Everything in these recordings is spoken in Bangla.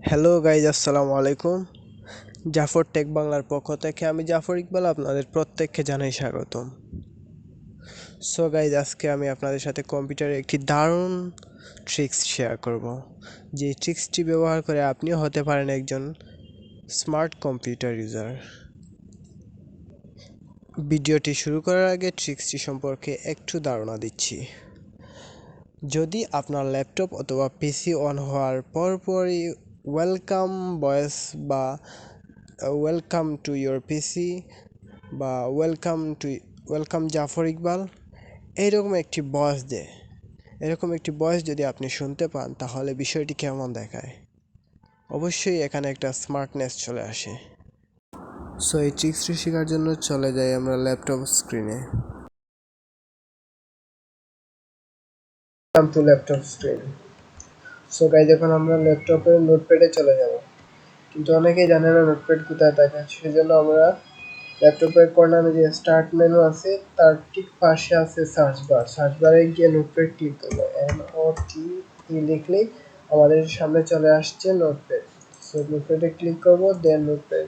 হ্যালো গাইজ, আসসালামু আলাইকুম। জাফর টেক বাংলার পক্ষ থেকে আমি জাফর ইকবাল আপনাদের প্রত্যেককে জানাই স্বাগতম। সো গাইজ, আজকে আমি আপনাদের সাথে কম্পিউটারে একটি দারুণ ট্রিক্স শেয়ার করব, যে ট্রিক্সটি ব্যবহার করে আপনিও হতে পারেন একজন স্মার্ট কম্পিউটার ইউজার। ভিডিওটি শুরু করার আগে ট্রিক্সটি সম্পর্কে একটু ধারণা দিচ্ছি। যদি আপনার ল্যাপটপ অথবা পিসি অন হওয়ার পরপরই ওয়েলকাম ভয়েস বা ওয়েলকাম টু ইয়োর পিসি বা ওয়েলকাম জাফর ইকবাল এরকম একটি ভয়েস যদি আপনি শুনতে পান, তাহলে বিষয়টি কেমন দেখায়? অবশ্যই এখানে একটা স্মার্টনেস চলে আসে। সো এই ট্রিক্সটি শেখার জন্য চলে যাই আমরা ল্যাপটপ স্ক্রিনে। To laptop screen. So guys, এখন আমরা ল্যাপটপের নোটপ্যাডে চলে যাব, কিন্তু অনেকেই জানে না নোটপ্যাড কোথায় থাকে। সেজন্য আমরা ল্যাপটপের কর্নারে যে স্টার্ট মেনু আছে তার ঠিক পাশে আছে সার্চ বারে গিয়ে নোটপ্যাড ক্লিক করবো। NOTE লিখলেই আমাদের সামনে চলে আসছে নোটপ্যাড। সো নোটপ্যাডে ক্লিক করবো, দেন নোটপ্যাড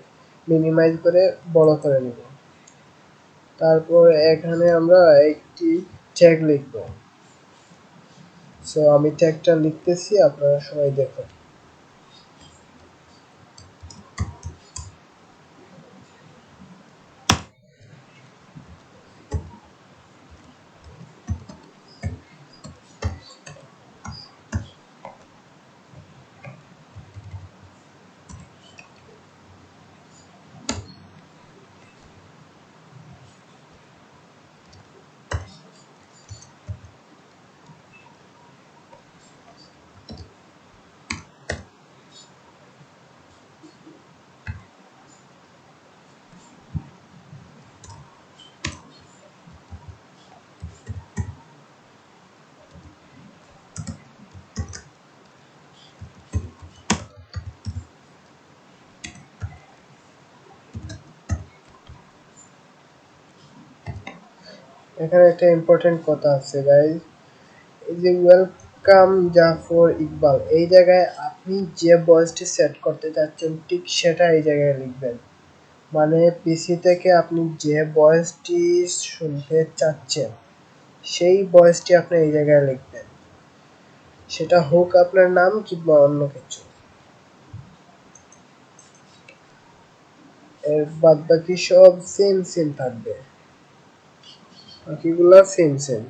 মিনিমাইজ করে বড় করে নিব। তারপর এখানে আমরা একটি ট্যাগ লিখবো। সো আমি ট্যাগটা লিখতেছি, আপনারা সবাই দেখুন। এখানে একটা ইম্পর্টেন্ট কথা আছে গাইজ, এই যে ওয়েলকাম জাফর ইকবাল, এই জায়গায় আপনি যে ভয়েসটি সেট করতে যাচ্ছেন ঠিক সেটা এই জায়গায় লিখবেন। মানে পিসি থেকে আপনি যে ভয়েসটি শুনতে চাচ্ছেন সেই ভয়েসটি আপনি এই জায়গায় লিখবেন, সেটা হোক আপনার নাম কিংবা অন্য কিছু। এর বাদ বাকি সব সেম সেম থাকবে, বাকিগুলা সেম সেম।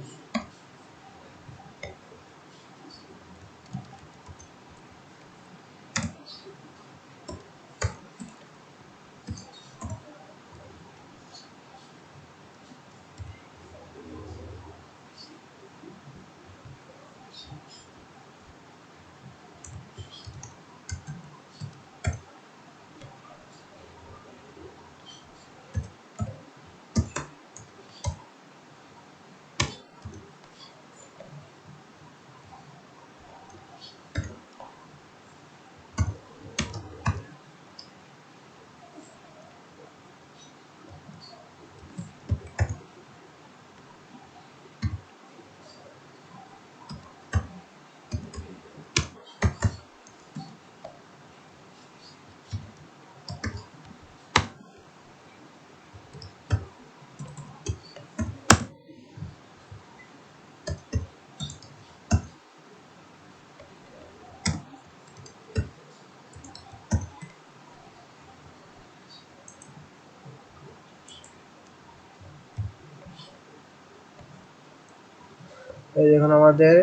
এই এখন আমাদের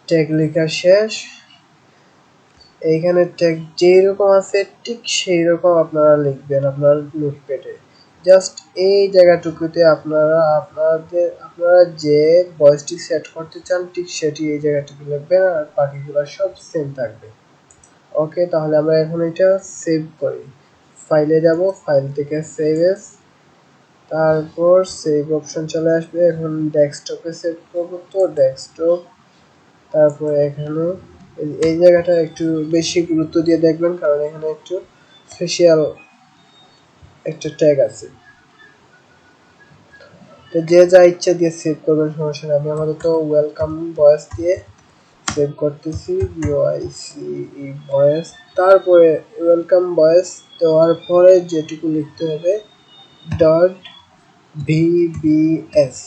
ট্যাগ লেখা শেষ। এইখানে ট্যাগ যেই রকম আছে ঠিক সেই রকম আপনারা লিখবেন আপনার নোটপ্যাডে। জাস্ট এই জায়গাটুকুতে আপনারা যে ভয়েসটি সেট করতে চান ঠিক সেটি এই জায়গাটুকু লিখবেন, আর বাকিগুলো সব সেম থাকবে। ওকে, তাহলে আমরা এখন এটা সেভ করি। ফাইলে যাব, ফাইল থেকে সেভ এস, তারপর সেভ অপশন চলে আসবে। এখন ডেস্কটপে সেভ করবো, তো ডেস্কটপ। তারপর এখানে এই জায়গাটা একটু বেশি গুরুত্ব দিয়ে দেখবেন, কারণ এখানে একটু স্পেশাল একটা ট্যাগ আছে। তো যে যা ইচ্ছা দিয়ে সেভ করবেন, সমস্যা নেই। আমি আমাদের তো ওয়েলকাম ভয়েস দিয়ে সেভ করতেছি ভিওআইসি ভয়েস, তারপরে ওয়েলকাম ভয়েস দেওয়ার পরে যেটুকু লিখতে হবে ডট ভিবিএস।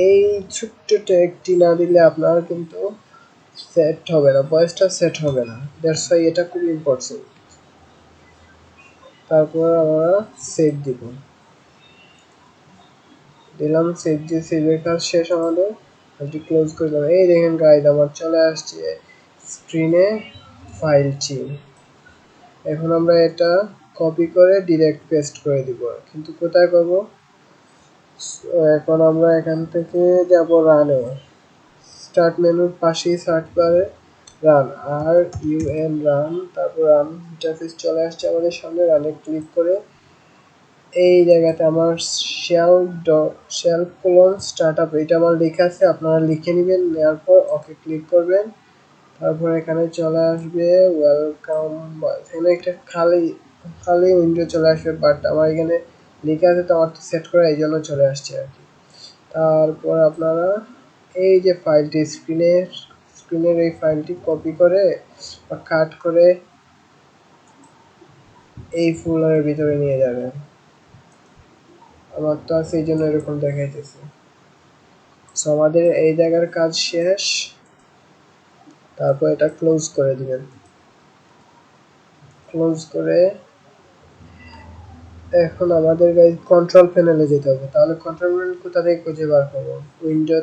এই ছোট্ট ট্যাগটি না দিলে আপনার কিন্তু সেট হবে না, ভয়েসটা সেট হবে না, দ্যাটস ওয়াই এটা খুব ইম্পর্টেন্ট। তারপর আমরা সেভ দিব, দিলাম সেভ দিয়ে সেভের কাজ শেষ আমাদের। এটি ক্লোজ করে দিলাম। এই দেখেন গাইড আমার চলে আসছে স্ক্রিনে ফাইলটি। এখন আমরা এটা কপি করে ডিরেক্ট পেস্ট করে দিব, কিন্তু কোথায় করব? এখন আমরা এখান থেকে যাব রানে, স্টার্ট মেনুর পাশেই সার্চ বারে রান, রান, তারপর রান ইন্টারফেস চলে আসছে আমাদের সামনে। রানে ক্লিক করে এই জায়গাতে আমার শেল কোলন স্টার্টআপ এটা আমার লেখা আছে, আপনারা লিখে নেবেন, নেওয়ার পর ওকে ক্লিক করবেন। তারপর এখানে চলে আসবে ওয়েলকাম, এখানে একটা খালি খালি উইন্ডো চলে আসবে, বাট আমার এখানে লেখা আছে তো আমার তো সেট করা, এই জন্য চলে আসছে আর কি। তারপর আপনারা এই যে ফাইলটি স্ক্রিনের এই ফাইলটি কপি করে বা কাট করে এই ফোল্ডারের ভিতরে নিয়ে যাবেন। আমার তো আছে এই জন্য এরকম দেখাইতেছে। সো আমাদের এই জায়গার কাজ শেষ, তারপর এটা ক্লোজ করে দিবেন। ক্লোজ করে এখন আমাদের কন্ট্রোল প্যানেলে যেতে হবে। তাহলে কন্ট্রোল প্যানেল কোথা থেকে খুঁজে বার করবো? উইন্ডো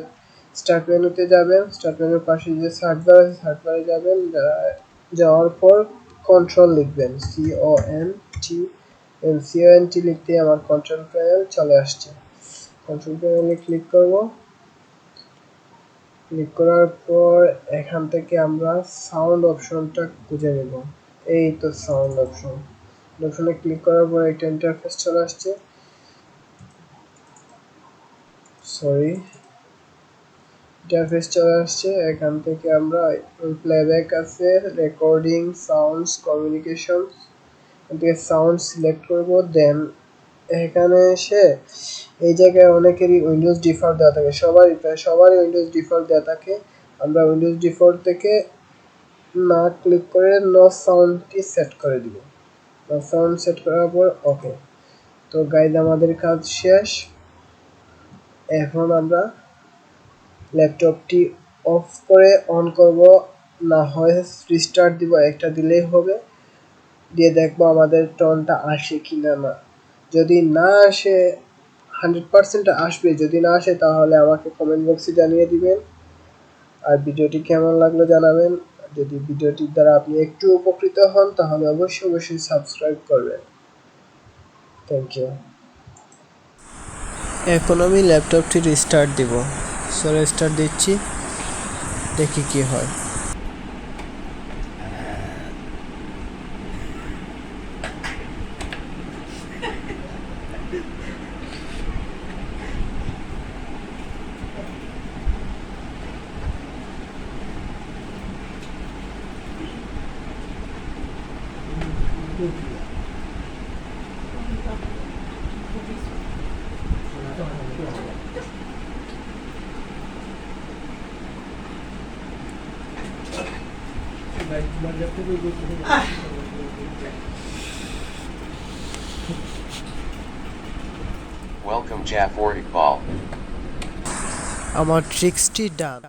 স্টার্ট মেনুতে যাবেন, স্টার্ট মেনুর পাশে যে সার্চ বার আছে সার্চ বারে যাবেন, যাওয়ার পর কন্ট্রোল লিখবেন, CONT লিখতে আমার কন্ট্রোল প্যানেল চলে আসছে। কন্ট্রোল প্যানেলে ক্লিক করব, ক্লিক করার পর এখান থেকে আমরা সাউন্ড অপশনটা খুঁজে নেব। এই তো সাউন্ড অপশনে ক্লিক করার পর একটা ইন্টারফেস চলে আসছে, এখান থেকে আমরা প্লেব্যাক আছে, রেকর্ডিং, সাউন্ডস, কমিউনিকেশন থেকে সাউন্ড সিলেক্ট করব। দেন এখানে এসে এই জায়গায় অনেকেরই উইন্ডোজ ডিফল্ট দেওয়া থাকে, সবারই উইন্ডোজ ডিফল্ট দেওয়া থাকে। আমরা উইন্ডোজ ডিফল্ট থেকে না ক্লিক করে নো সাউন্ডটি সেট করে দিব। নো সাউন্ড সেট করার পর ওকে। তো গাইড আমাদের কাজ শেষ। এখন আমরা ল্যাপটপটি অফ করে অন করব, না হয় রিস্টার্ট দিব, একটা দিলেই হবে। দিয়ে দেখবো আমাদের টোনটা আসে কি না। যদি না আসে 100% আসবে, যদি না আসে তাহলে আমাকে কমেন্ট বক্সে জানিয়ে দিবেন। আর ভিডিওটি কেমন লাগলো জানাবেন। যদি ভিডিওটির দ্বারা আপনি একটু উপকৃত হন তাহলে অবশ্যই সাবস্ক্রাইব করবেন। Thank you. এখন আমি ল্যাপটপটি রিস্টার্ট দিব। সো রিস্টার্ট দিচ্ছি, দেখি কি হয়। Welcome Jafar Iqbal. আমার ট্রিক্সটি ডান।